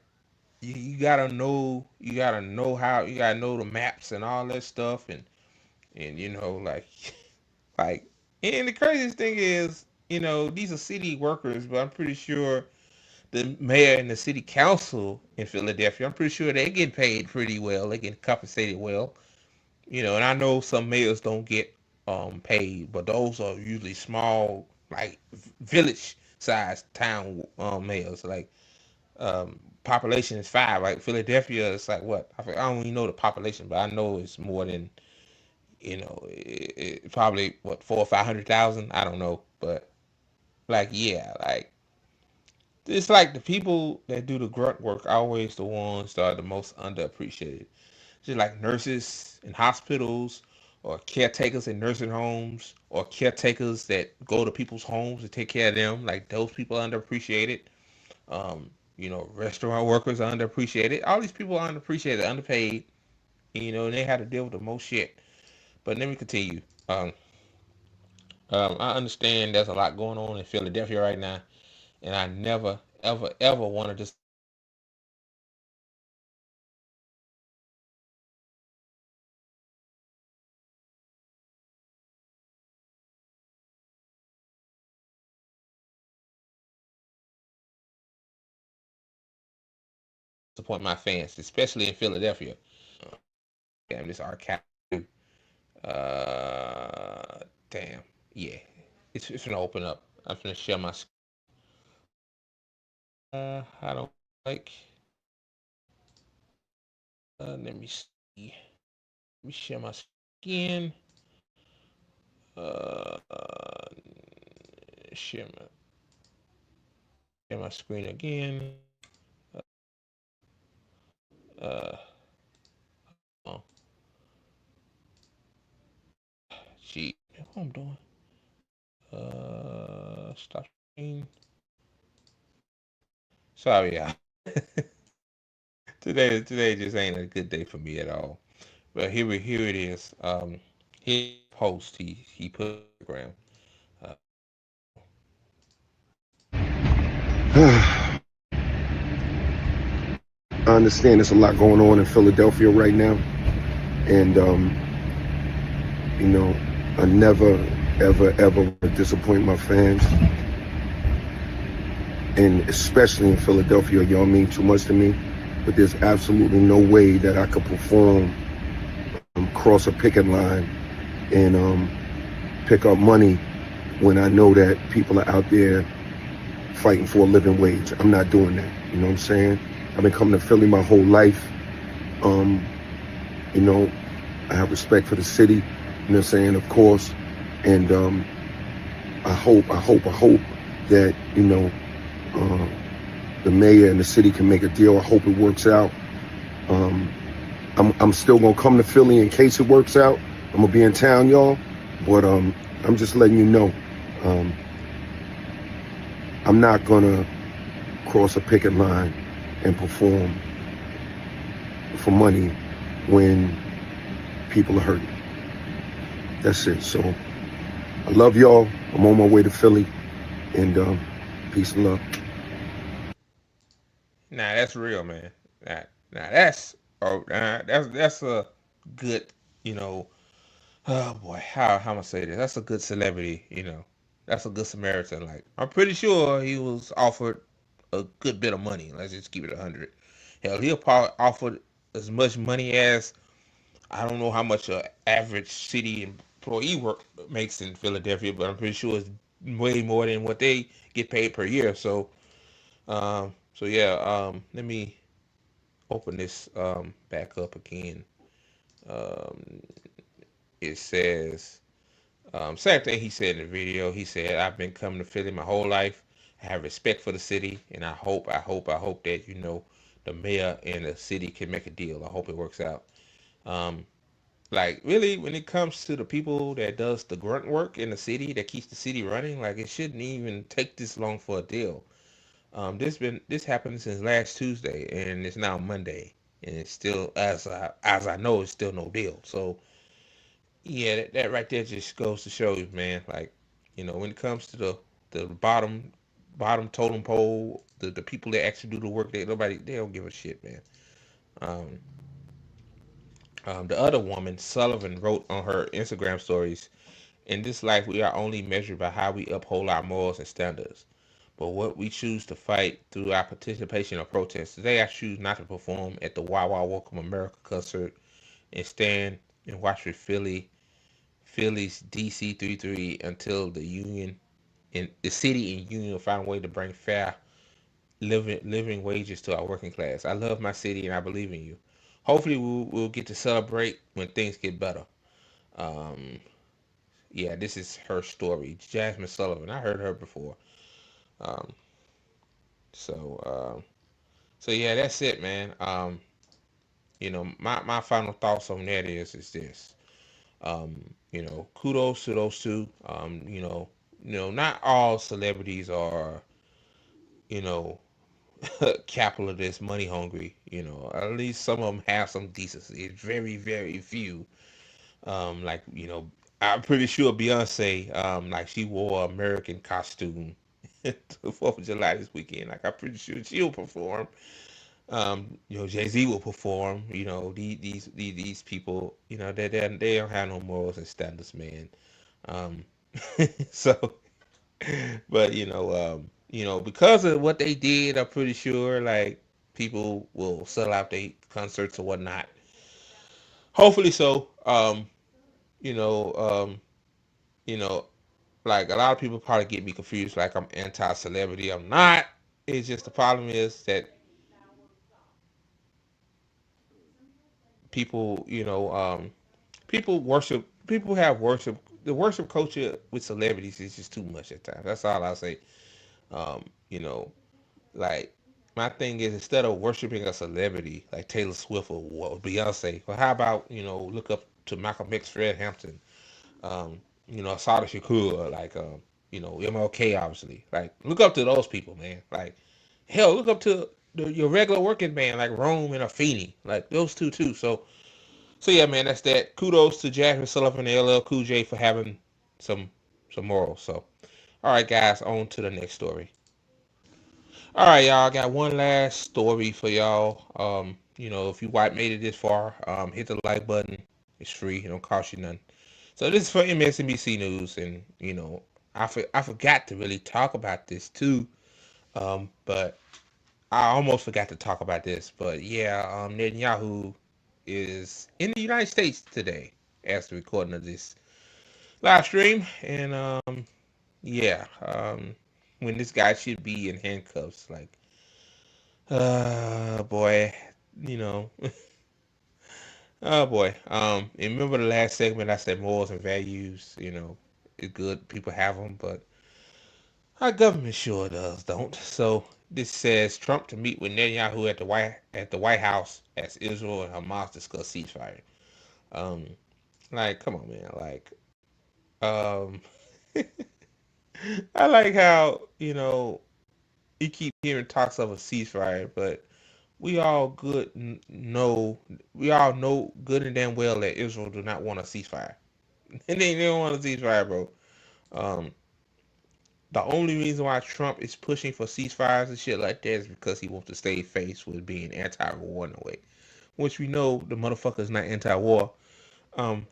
Speaker 2: you gotta know the maps and all that stuff, and like like and the craziest thing is, these are city workers, but I'm pretty sure the mayor and the city council in Philadelphia, I'm pretty sure they get paid pretty well. They get compensated well. And I know some mayors don't get paid, but those are usually small, like village sized town mayors. Like population is 5. Like Philadelphia, it's like what? I don't even know the population, but I know it's more than probably what 400,000 or 500,000. I don't know, but like yeah, like it's like the people that do the grunt work are always the ones that are the most underappreciated. Just like nurses in hospitals, or caretakers in nursing homes, or caretakers that go to people's homes to take care of them. Like those people are underappreciated. Restaurant workers are underappreciated. All these people are underappreciated, underpaid. And they had to deal with the most shit. But let me continue. I understand there's a lot going on in Philadelphia right now, and I never, ever, ever wanted to disappoint my fans, especially in Philadelphia. Damn, this archive. Damn, yeah, it's gonna open up. I'm gonna share my. I don't like. Let me see. Let me share my skin. Uh, uh, share my screen again. Uh, oh, gee, what I'm doing? Stop screen. Sorry, y'all. Today just ain't a good day for me at all. But here it is. His post he put on Instagram.
Speaker 8: I understand there's a lot going on in Philadelphia right now, and you know, I never, ever, ever want to disappoint my fans. And especially in Philadelphia, y'all mean too much to me. But there's absolutely no way that I could perform, cross a picket line, and pick up money when I know that people are out there fighting for a living wage. I'm not doing that. You know what I'm saying? I've been coming to Philly my whole life. You know, I have respect for the city, you know what I'm saying, of course. And I hope that, you know, the mayor and the city can make a deal. I hope it works out. I'm still gonna come to Philly in case it works out. I'm gonna be in town, y'all. But I'm just letting you know, I'm not gonna cross a picket line and perform for money when people are hurting. That's it. So I love y'all. I'm on my way to Philly, and peace and love.
Speaker 2: Nah, that's real, man. Nah, that's a good, you know. Oh boy, how am I say this? That's a good celebrity, you know. That's a good Samaritan. Like I'm pretty sure he was offered a good bit of money. Let's just keep it 100. Hell, he'll probably offered as much money as I don't know how much a average city employee work makes in Philadelphia, but I'm pretty sure it's way more than what they get paid per year. So yeah, let me open this back up again. Um, it says same thing he said in the video. He said, "I've been coming to Philly my whole life. I have respect for the city, and I hope that you know the mayor and the city can make a deal. I hope it works out." Um, like really, when it comes to the people that does the grunt work in the city that keeps the city running, like it shouldn't even take this long for a deal. This happened since last Tuesday, and it's now Monday, and it's still as I know, it's still no deal. So yeah, that right there just goes to show you, man. Like you know, when it comes to the bottom totem pole, the people that actually do the work, they don't give a shit, man. Um, the other woman, Sullivan, wrote on her Instagram stories, "In this life, we are only measured by how we uphold our morals and standards. But what we choose to fight through our participation or protest. Today, I choose not to perform at the Wawa Welcome America concert and stand and watch with Philly's DC 33 until the union and the city and union find a way to bring fair living wages to our working class. I love my city and I believe in you. Hopefully, we'll get to celebrate when things get better." Um, yeah, this is her story, Jasmine Sullivan. I heard her before. Um, so, so yeah, that's it, man. You know, my final thoughts on that is this. You know, kudos to those two. Not all celebrities are, you know, capitalist, money hungry. You know, at least some of them have some decency. It's very, very few. Like you know, I'm pretty sure Beyonce, like she wore an American costume to the 4th of July this weekend. Like I'm pretty sure she'll perform. You know, Jay Z will perform. You know, these people, you know, they don't have no morals and standards, man. Um, so, but you know, because of what they did, I'm pretty sure like people will sell out their concerts or whatnot. Hopefully so. You know, you know, like a lot of people probably get me confused, like I'm anti-celebrity. I'm not. It's just the problem is that people, people worship. People have worship. The worship culture with celebrities is just too much at times. That's all I say. You know, like my thing is instead of worshiping a celebrity like Taylor Swift or Beyonce, well, how about look up to Malcolm X, Fred Hampton, Asada Shakur, like MLK, obviously. Like look up to those people, man. Like hell, look up to your regular working man like Rome and Afeni, like those two too. So yeah, man, that's that. Kudos to Jasmine Sullivan and LL Cool J for having some some morals. So all right, guys, on to the next story. All right, y'all. I got one last story for y'all. If you white made it this far, hit the like button. It's free. It don't cost you nothing. So this is for MSNBC News, and I forgot to really talk about this too, but I almost forgot to talk about this. But yeah, Netanyahu is in the United States today, as the recording of this live stream, and yeah, when this guy should be in handcuffs, like, boy, you know. Oh boy. And remember the last segment I said morals and values, it's good people have them, but our government sure don't. So this says Trump to meet with Netanyahu at the White House as Israel and Hamas discuss ceasefire. Um, like, come on, man. Like, um, I like how you keep hearing talks of a ceasefire, but we all know good and damn well that Israel do not want a ceasefire. And they don't want a ceasefire, bro. Um, the only reason why Trump is pushing for ceasefires and shit like that is because he wants to stay faced with being anti-war in a way, which we know the motherfucker's not anti-war. Um,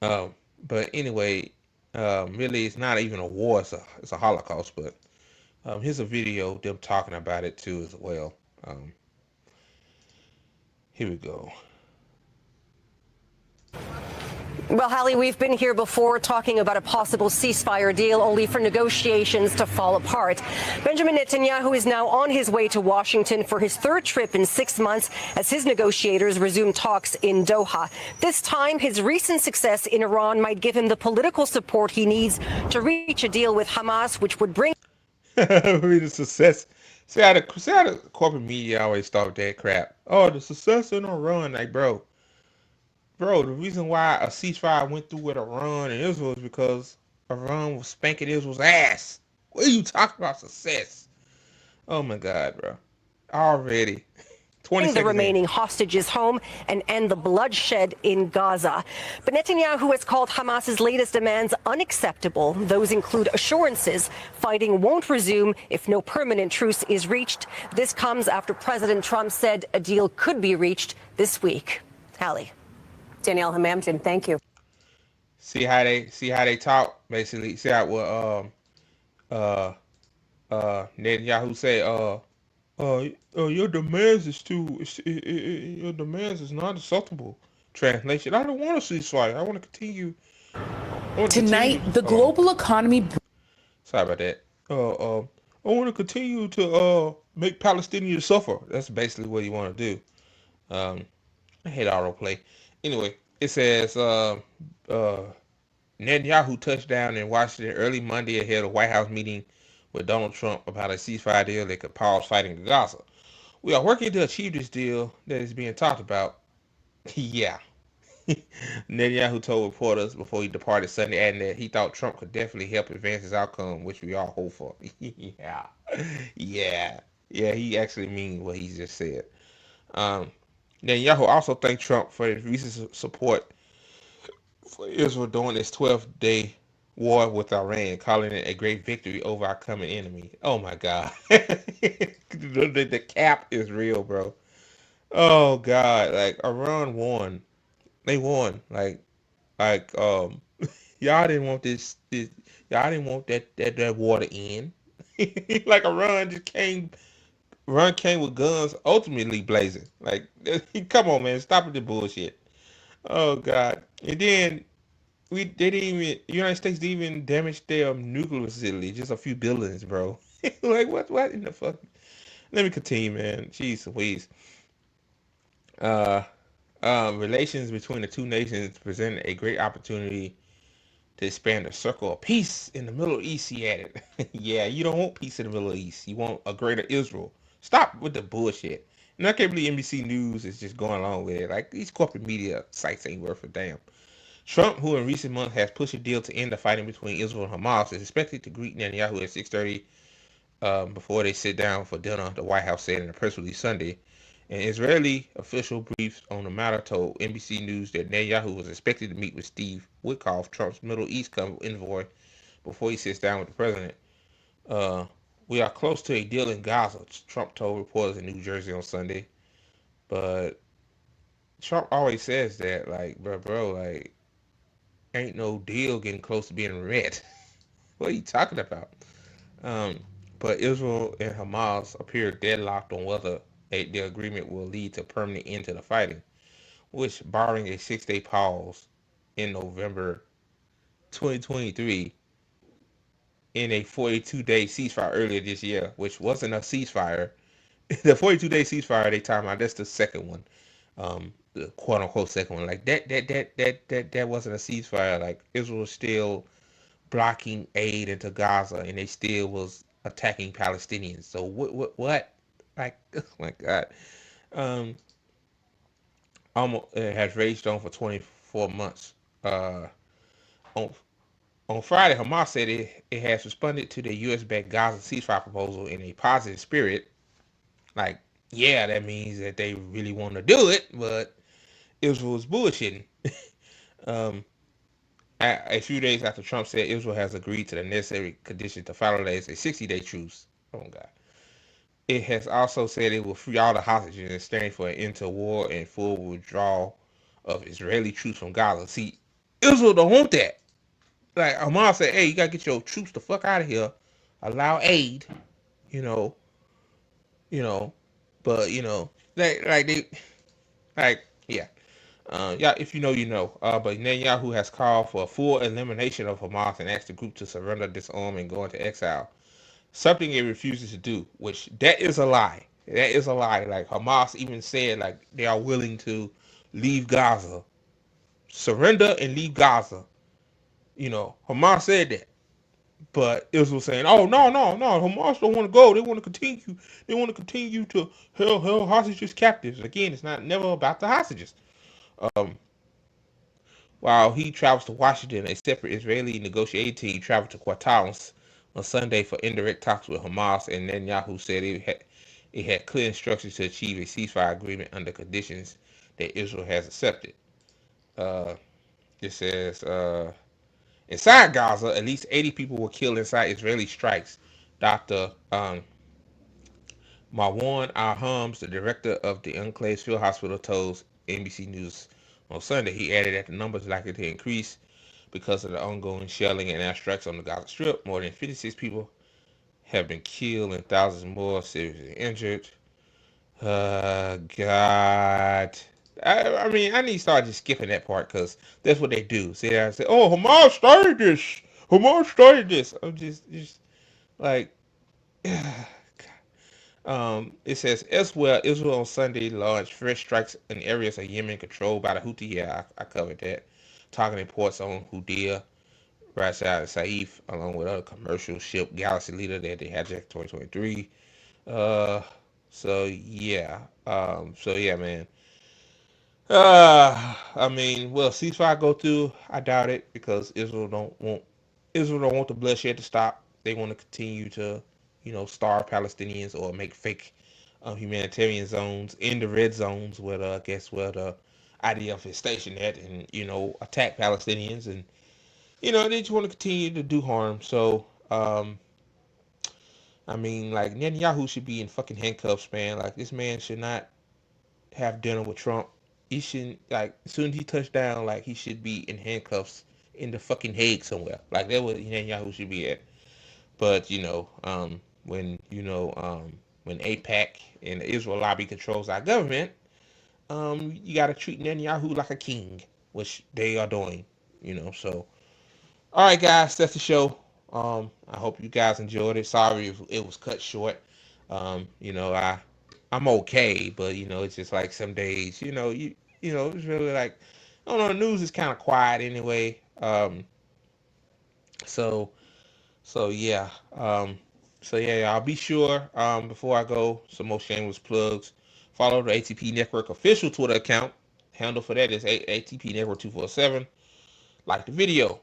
Speaker 2: um, but anyway, really, it's not even a war; it's a Holocaust. But here's a video them talking about it too as well. Here we go.
Speaker 9: Well, Hallie, we've been here before talking about a possible ceasefire deal, only for negotiations to fall apart. Benjamin Netanyahu is now on his way to Washington for his third trip in 6 months as his negotiators resume talks in Doha. This time, his recent success in Iran might give him the political support he needs to reach a deal with Hamas, which would bring
Speaker 2: The success. See how the corporate media always start with that crap. Oh, the success in Iran, like, bro, the reason why a ceasefire went through with Iran and Israel is because Iran was spanking Israel's ass. What are you talking about success? Oh my God, bro. Already. 20
Speaker 9: the
Speaker 2: seconds
Speaker 9: remaining hostages home and end the bloodshed in Gaza. But Netanyahu has called Hamas's latest demands unacceptable. Those include assurances fighting won't resume if no permanent truce is reached. This comes after President Trump said a deal could be reached this week. Hallie. Danielle Hamilton, thank you.
Speaker 2: See how they talk, basically. See how Netanyahu said, your demands is your demands is not acceptable. Translation: I don't want to ceasefire. I want to continue.
Speaker 10: Tonight, the global economy.
Speaker 2: Sorry about that. I want to continue to make Palestinians suffer. That's basically what you want to do. I hate autoplay. Anyway, it says Netanyahu touched down in Washington early Monday ahead of White House meeting with Donald Trump about a ceasefire deal that could pause fighting in Gaza. We are working to achieve this deal that is being talked about. Yeah. Netanyahu told reporters before he departed Sunday, adding that he thought Trump could definitely help advance his outcome, which we all hope for. Yeah. He actually means what he just said. Netanyahu also thanked Trump for his recent support for Israel during its 12-day war with Iran, calling it a great victory over our common enemy. Oh my God. The cap is real, bro. Oh God. Like, Iran won. They won. Like, y'all didn't want y'all didn't want that war to end. Like, Iran came with guns ultimately blazing. Like, come on, man, stop with the bullshit. Oh God. And then the United States didn't even damage their nuclear facility, just a few buildings, bro. Like, what in the fuck? Let me continue, man. Jeez Louise. Relations between the two nations present a great opportunity to expand the circle of peace in the Middle East, he added. Yeah, you don't want peace in the Middle East. You want a greater Israel. Stop with the bullshit. And I can't believe NBC News is just going along with it. Like, these corporate media sites ain't worth a damn. Trump, who in recent months has pushed a deal to end the fighting between Israel and Hamas, is expected to greet Netanyahu at 6:30 before they sit down for dinner, the White House said in a press release Sunday. An Israeli official briefed on the matter told NBC News that Netanyahu was expected to meet with Steve Witkoff, Trump's Middle East envoy, before he sits down with the president. We are close to a deal in Gaza, Trump told reporters in New Jersey on Sunday. But Trump always says that, like, bro, like, ain't no deal getting close to being met. What are you talking about? Um, but Israel and Hamas appear deadlocked on whether the agreement will lead to permanent end to the fighting, which, barring a 6-day pause in November 2023, in a 42-day ceasefire earlier this year, which wasn't a ceasefire. The 42-day ceasefire they talking about, that's the second one, the quote unquote second one. Like that wasn't a ceasefire. Like Israel was still blocking aid into Gaza, and they still was attacking Palestinians. So what? Like, oh my God. Um, it has raged on for 24 months. On On Friday, Hamas said it has responded to the U.S.-backed Gaza ceasefire proposal in a positive spirit. Like, yeah, that means that they really want to do it, but Israel was bullshitting. um, a few days after Trump said Israel has agreed to the necessary conditions to finalize a 60-day truce. Oh, God. It has also said it will free all the hostages and stand for an end to war and full withdrawal of Israeli troops from Gaza. See, Israel don't want that. Like Hamas said, hey, you gotta get your troops the fuck out of here. Allow aid, you know, you know, but yeah. Yeah, if you know, you know. But Netanyahu has called for a full elimination of Hamas and asked the group to surrender, disarm, and go into exile. Something it refuses to do, which that is a lie. That is a lie. Like Hamas even said, like they are willing to leave Gaza, surrender and leave Gaza. Hamas said that. But Israel saying, "Oh no, Hamas don't want to go. They want to continue. They want to continue to held hostages captives." Again, it's never about the hostages. Um, while he travels to Washington, a separate Israeli negotiating team traveled to Qatar on Sunday for indirect talks with Hamas, and Netanyahu said it had clear instructions to achieve a ceasefire agreement under conditions that Israel has accepted. Uh, it says. Inside Gaza, at least 80 people were killed inside Israeli strikes. Dr. Marwan Al-Hams, the director of the Enclave's Field Hospital, told NBC News on Sunday. He added that the numbers are likely to increase because of the ongoing shelling and airstrikes on the Gaza Strip. More than 56 people have been killed and thousands more seriously injured. God. I mean, I need to start just skipping that part because that's what they do. See, I say, oh, Hamas started this. Hamas started this. I'm just like, it says elsewhere, Israel on Sunday launched fresh strikes in areas of Yemen controlled by the Houthi. Yeah, I covered that. Targeting ports on Houdeiyah, Ras Al Saif, along with other commercial ship Galaxy Leader that they hijacked 2023. Uh, so yeah, man. I mean, will ceasefire go through? I doubt it because Israel don't want the bloodshed to stop. They want to continue to, starve Palestinians or make fake humanitarian zones in the red zones where I guess where the IDF is stationed at, and attack Palestinians, and they just want to continue to do harm. So, I mean, like Netanyahu should be in fucking handcuffs, man. Like this man should not have dinner with Trump. He shouldn't, like, as soon as he touched down, like he should be in handcuffs in the fucking Hague somewhere. Like that was Netanyahu should be at. But when AIPAC and the Israel lobby controls our government, you got to treat Netanyahu like a king, which they are doing. So all right, guys, that's the show. I hope you guys enjoyed it. Sorry if it was cut short. I'm okay, but it's just like some days, it's really like, I don't know, the news is kind of quiet anyway. So so yeah, I'll be sure. Before I go, some more shameless plugs. Follow the ATP Network official Twitter account. Handle for that is ATP Network 247. Like the video.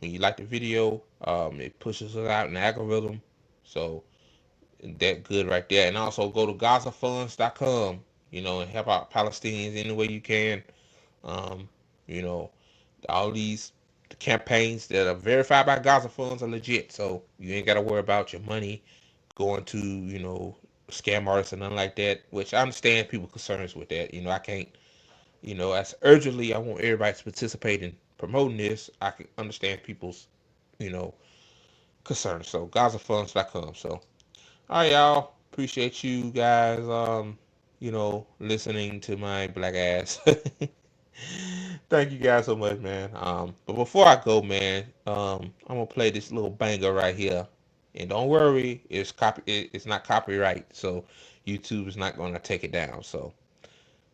Speaker 2: When you like the video, it pushes us out in the algorithm. So that good right there. And also go to GazaFunds.com, and help out Palestinians any way you can. Um, you know, all these campaigns that are verified by Gaza Funds are legit. So you ain't got to worry about your money going to, scam artists and nothing like that, which I understand people concerns with that. I can't, as urgently, I want everybody to participate in promoting this, I can understand people's, you know, concerns. So GazaFunds.com. So, all right, y'all. Appreciate you guys, listening to my black ass. Thank you guys so much, man. But before I go, man, I'm gonna play this little banger right here. And don't worry, it's not copyright, so YouTube is not gonna take it down. So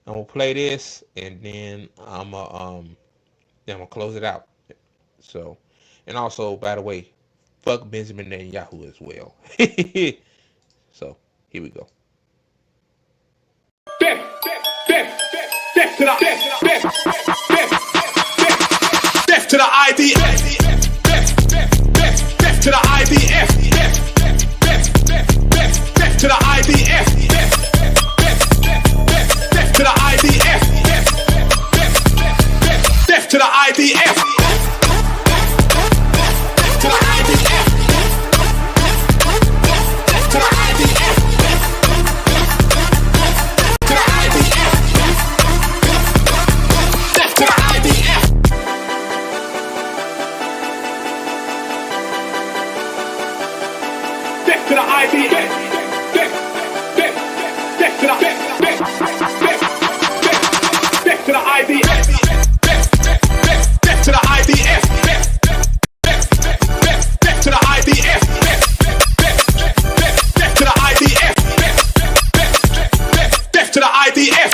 Speaker 2: I'm gonna play this, and then I'm gonna close it out. So, and also, by the way, fuck Benjamin Netanyahu as well. So here we go.
Speaker 1: Death to the IDF. Death to the IDF. Death to the IDF. Death to the IDF. Death to the IDF. Death to the IDF. Death to the IDF. Death to the IDF. Death to the IDF. Death to the Death to the IDF. Death to the IDF. Death to the IDF. Death to the IDF. Death to the IDF.